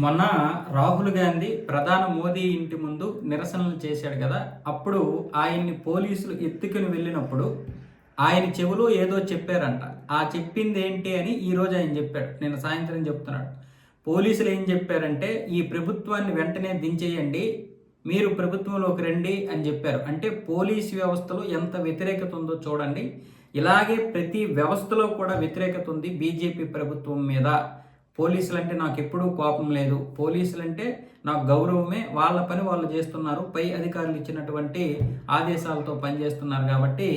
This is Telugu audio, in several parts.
మొన్న రాహుల్ గాంధీ ప్రధాని మోదీ ఇంటి ముందు నిరసనలు చేశాడు కదా. అప్పుడు ఆయన్ని పోలీసులు ఎత్తుకుని వెళ్ళినప్పుడు ఆయన చెవిలో ఏదో చెప్పారంట. ఆ చెప్పింది ఏంటి అని ఈరోజు ఆయన చెప్పాడు. నిన్న సాయంత్రం చెప్తున్నాడు. పోలీసులు ఏం చెప్పారంటే, ఈ ప్రభుత్వాన్ని వెంటనే దించేయండి, మీరు ప్రభుత్వంలోకి రండి అని చెప్పారు. అంటే పోలీస్ వ్యవస్థలో ఎంత వ్యతిరేకత ఉందో చూడండి. ఇలాగే ప్రతి వ్యవస్థలో కూడా వ్యతిరేకత ఉంది బీజేపీ ప్రభుత్వం మీద. పోలీసులు అంటే నాకు ఎప్పుడూ కోపం లేదు, పోలీసులు అంటే నాకు గౌరవమే, వాళ్ళ పని వాళ్ళు చేస్తున్నారు, పై అధికారులు ఇచ్చినటువంటి ఆదేశాలతో పనిచేస్తున్నారు కాబట్టి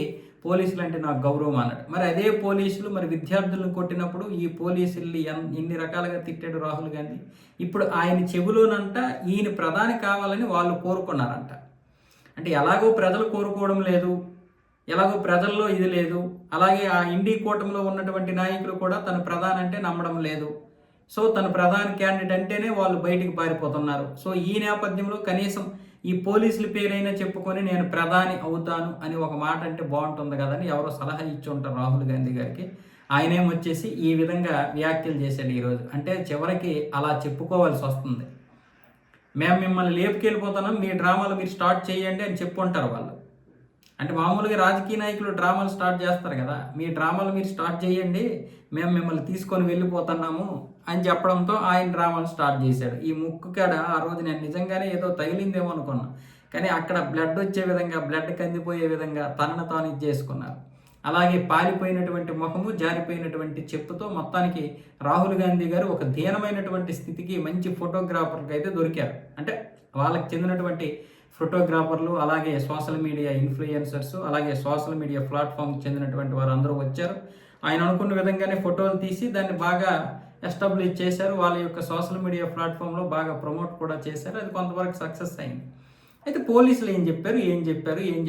పోలీసులు అంటే నాకు గౌరవం అన్నాడు. మరి అదే పోలీసులు మరి విద్యార్థులను కొట్టినప్పుడు ఈ పోలీసుల్ని ఎన్ని రకాలుగా తిట్టాడు రాహుల్ గాంధీ. ఇప్పుడు ఆయన చెబులోనంట ఈయన ప్రధాని కావాలని వాళ్ళు కోరుకున్నారంట. అంటే ఎలాగో ప్రజలు కోరుకోవడం లేదు, ఎలాగో ప్రజల్లో ఇది లేదు, అలాగే ఆ ఇండి కూటమిలో ఉన్నటువంటి నాయకులు కూడా తను ప్రధాని అంటే నమ్మడం లేదు. సో తను ప్రధాన క్యాండిడేట్ అంటేనే వాళ్ళు బయటికి పారిపోతున్నారు. సో ఈ నేపథ్యంలో కనీసం ఈ పోలీసుల పేరైనా చెప్పుకొని నేను ప్రధాని అవుతాను అని ఒక మాట అంటే బాగుంటుంది కదని ఎవరో సలహా ఇచ్చి ఉంటారు రాహుల్ గాంధీ గారికి. ఆయనేమొచ్చేసి ఈ విధంగా వ్యాఖ్యలు చేశాడు ఈరోజు. అంటే చివరికి అలా చెప్పుకోవాల్సి వస్తుంది. మేము మిమ్మల్ని లేపుకెళ్ళిపోతున్నాం, మీ డ్రామాలు మీరు స్టార్ట్ చేయండి అని చెప్పుంటారు వాళ్ళు. అంటే మామూలుగా రాజకీయ నాయకులు డ్రామాలు స్టార్ట్ చేస్తారు కదా, మీ డ్రామాలు మీరు స్టార్ట్ చేయండి, మేము మిమ్మల్ని తీసుకొని వెళ్ళిపోతున్నాము అని చెప్పడంతో ఆయన డ్రామాలు స్టార్ట్ చేశాడు. ఈ ముక్కు కాడ ఆ రోజు నేను నిజంగానే ఏదో తగిలిందేమో అనుకున్నా, కానీ అక్కడ బ్లడ్ వచ్చే విధంగా, బ్లడ్ కందిపోయే విధంగా తనను తాను చేసుకున్నారు. అలాగే పాలిపోయినటువంటి ముఖము, జారిపోయినటువంటి చెప్పుతో మొత్తానికి రాహుల్ గాంధీ గారు ఒక దీనమైనటువంటి స్థితికి మంచి ఫోటోగ్రాఫర్కి అయితే దొరికారు. అంటే వాళ్ళకి చెందినటువంటి ఫోటోగ్రాఫర్లు, అలాగే సోషల్ మీడియా ఇన్ఫ్లుయెన్సర్స్, అలాగే సోషల్ మీడియా ప్లాట్ఫామ్కి చెందినటువంటి వారు అందరూ వచ్చారు. ఆయన అనుకున్న విధంగానే ఫోటోలు తీసి దాన్ని బాగా ఎస్టాబ్లిష్ చేశారు. వాళ్ళ యొక్క సోషల్ మీడియా ప్లాట్ఫామ్లో బాగా ప్రమోట్ కూడా చేశారు. అది కొంతవరకు సక్సెస్ అయింది. అయితే పోలీసులు ఏం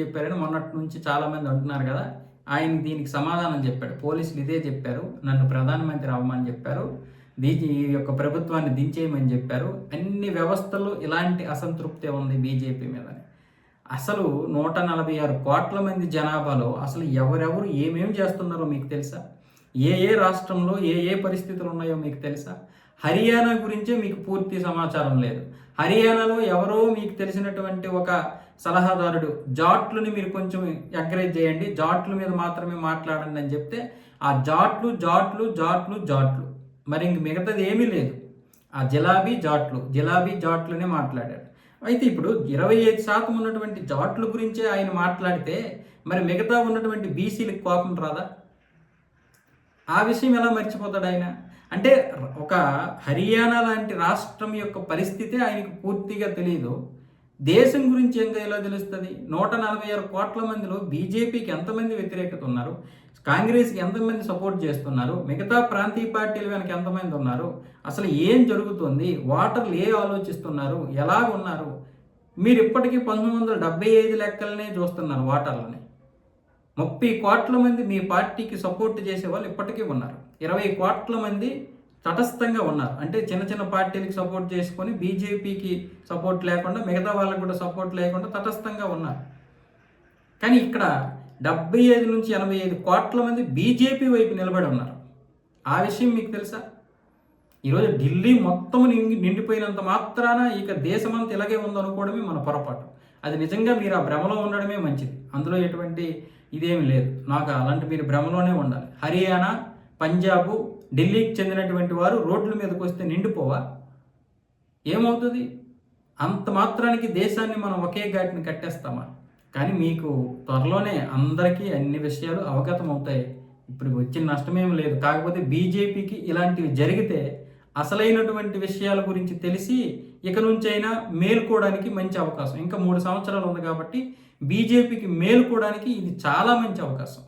చెప్పారని మొన్నటి నుంచి చాలామంది అంటున్నారు కదా. ఆయన దీనికి సమాధానం చెప్పాడు. పోలీసులు ఇదే చెప్పారు, నన్ను ప్రధానమంత్రి అవ్వమని చెప్పారు, ఈ యొక్క ప్రభుత్వాన్ని దించేయమని చెప్పారు. అన్ని వ్యవస్థల్లో ఇలాంటి అసంతృప్తి ఉంది బీజేపీ మీద. అసలు 146 కోట్ల మంది జనాభాలో అసలు ఎవరెవరు ఏమేమి చేస్తున్నారో మీకు తెలుసా? ఏ రాష్ట్రంలో ఏ పరిస్థితులు ఉన్నాయో మీకు తెలుసా? హర్యానా గురించే మీకు పూర్తి సమాచారం లేదు. హర్యానాలో ఎవరో మీకు తెలిసినటువంటి ఒక సలహాదారుడు జాట్లని మీరు కొంచెం ఎంకరేజ్ చేయండి, జాట్ల మీద మాత్రమే మాట్లాడండి అని చెప్తే ఆ జాట్లు మరి ఇంక మిగతాది ఏమీ లేదు. ఆ జిలాబీ జాట్లునే మాట్లాడాడు. అయితే ఇప్పుడు 25% ఉన్నటువంటి జాట్ల గురించే ఆయన మాట్లాడితే మరి మిగతా ఉన్నటువంటి బీసీలకు కోపం రాదా? ఆ విషయం ఎలా మర్చిపోతాడు ఆయన? అంటే ఒక హర్యానా లాంటి రాష్ట్రం యొక్క పరిస్థితి ఆయనకు పూర్తిగా తెలియదు. దేశం గురించి ఇంకా ఎలా తెలుస్తుంది? 146 కోట్ల మందిలో బీజేపీకి ఎంతమంది వ్యతిరేకత ఉన్నారు, కాంగ్రెస్కి ఎంతమంది సపోర్ట్ చేస్తున్నారు, మిగతా ప్రాంతీయ పార్టీలు వెనక ఎంతమంది ఉన్నారు, అసలు ఏం జరుగుతుంది, ఓటర్లు ఆలోచిస్తున్నారు, ఎలా ఉన్నారు? మీరు ఇప్పటికీ 1975 లెక్కలనే చూస్తున్నారు. ఓటర్లని 30 కోట్ల మంది మీ పార్టీకి సపోర్ట్ చేసే వాళ్ళు ఇప్పటికీ ఉన్నారు. 20 కోట్ల మంది తటస్థంగా ఉన్నారు. అంటే చిన్న చిన్న పార్టీలకు సపోర్ట్ చేసుకొని బీజేపీకి సపోర్ట్ లేకుండా, మిగతా వాళ్ళకు కూడా సపోర్ట్ లేకుండా తటస్థంగా ఉన్నారు. కానీ ఇక్కడ 75 నుంచి 85 కోట్ల మంది బీజేపీ వైపు నిలబడి ఉన్నారు. ఆ విషయం మీకు తెలుసా? ఈరోజు ఢిల్లీ మొత్తం నిండిపోయినంత మాత్రాన ఇక దేశమంతా ఇలాగే ఉందనుకోవడమే మన పొరపాటు. అది నిజంగా మీరు ఆ భ్రమలో ఉండడమే మంచిది. అందులో ఎటువంటి ఇదేమి లేదు. నాకు అలాంటి మీరు భ్రమలోనే ఉండాలి. హర్యానా, పంజాబు, ఢిల్లీకి చెందినటువంటి వారు రోడ్ల మీదకి వస్తే నిండిపోవా? ఏమవుతుంది? అంత మాత్రానికి దేశాన్ని మనం ఒకే ఘాటిని కట్టేస్తామా? కానీ మీకు త్వరలోనే అందరికీ అన్ని విషయాలు అవగతం అవుతాయి. ఇప్పుడు వచ్చిన నష్టమేం లేదు. కాకపోతే బీజేపీకి ఇలాంటివి జరిగితే అసలైనటువంటి విషయాల గురించి తెలిసి ఇక నుంచైనా మేలుకోవడానికి మంచి అవకాశం. ఇంకా 3 సంవత్సరాలు ఉంది కాబట్టి బీజేపీకి మేలుకోవడానికి ఇది చాలా మంచి అవకాశం.